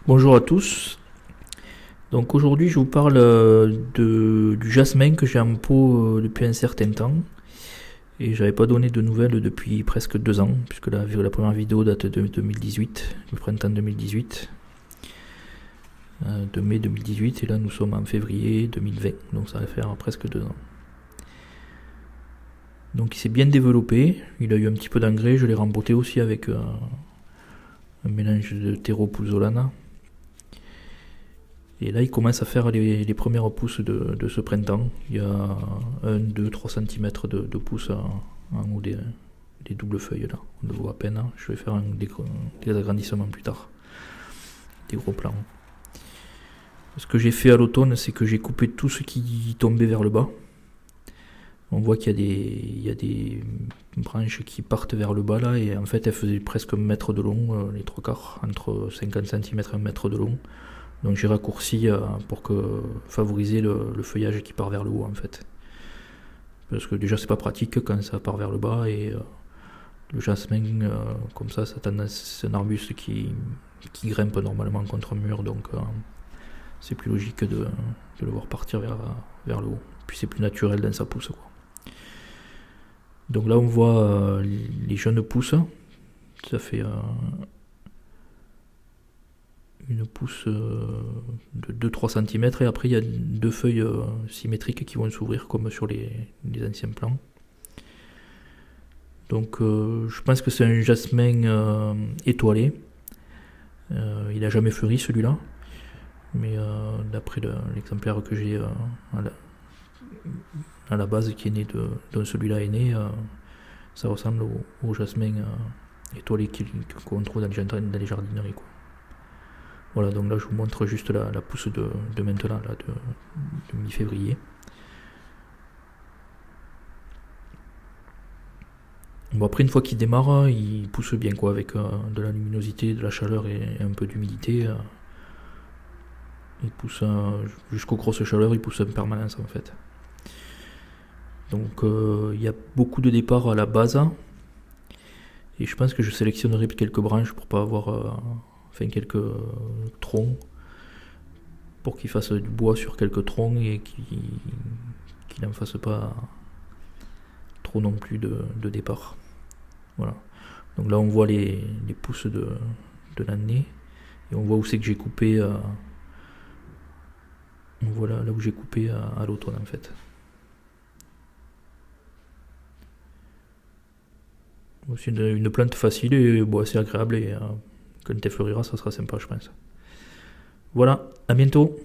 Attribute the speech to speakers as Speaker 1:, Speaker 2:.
Speaker 1: Bonjour à tous. Donc aujourd'hui, je vous parle du jasmin que j'ai en pot depuis un certain temps. Et j'avais pas donné de nouvelles depuis presque 2 ans, puisque la première vidéo date de 2018, du printemps 2018, de mai 2018, et là nous sommes en février 2020, donc ça va faire presque 2 ans. Donc il s'est bien développé, il a eu un petit peu d'engrais, je l'ai rempoté aussi avec un mélange de terreau pouzzolana. Et là, il commence à faire les premières pousses de ce printemps. Il y a 1, 2, 3 cm de pousses en haut des doubles feuilles là. On le voit à peine. Je vais faire des agrandissements plus tard. Des gros plans. Ce que j'ai fait à l'automne, c'est que j'ai coupé tout ce qui tombait vers le bas. On voit qu'il y a des branches qui partent vers le bas là, et en fait elles faisaient presque 1 mètre de long, les trois quarts, entre 50 cm et 1 mètre de long. Donc j'ai raccourci pour favoriser le feuillage qui part vers le haut en fait. Parce que déjà c'est pas pratique quand ça part vers le bas, et le jasmin comme ça c'est un arbuste qui grimpe normalement contre un mur, donc c'est plus logique de le voir partir vers le haut. Puis c'est plus naturel dans sa pousse quoi. Donc là on voit les jeunes pousses, ça fait une pousse de 2-3 cm, et après il y a deux feuilles symétriques qui vont s'ouvrir comme sur les anciens plans. Donc je pense que c'est un jasmin étoilé. Il n'a jamais fleuri celui-là, mais d'après l'exemplaire que j'ai à la base qui est né dont celui-là est né, ça ressemble au jasmin étoilé qu'on trouve dans les jardineries quoi. Voilà, donc là je vous montre juste la pousse de maintenant, là, de mi-février. Bon, après, une fois qu'il démarre, il pousse bien quoi, avec de la luminosité, de la chaleur et un peu d'humidité. Il pousse jusqu'aux grosses chaleurs, il pousse en permanence en fait. Donc il y a beaucoup de départs à la base, et je pense que je sélectionnerai quelques branches pour pas avoir quelques troncs, pour qu'il fasse du bois sur quelques troncs et qu'il n'en fasse pas trop non plus de départ. Voilà. Donc là on voit les pousses de l'année, et on voit où c'est que j'ai coupé. On voit là où j'ai coupé à l'automne en fait. C'est une plante facile et bon, assez agréable, et quand elle fleurira ça sera sympa je pense. Voilà, à bientôt.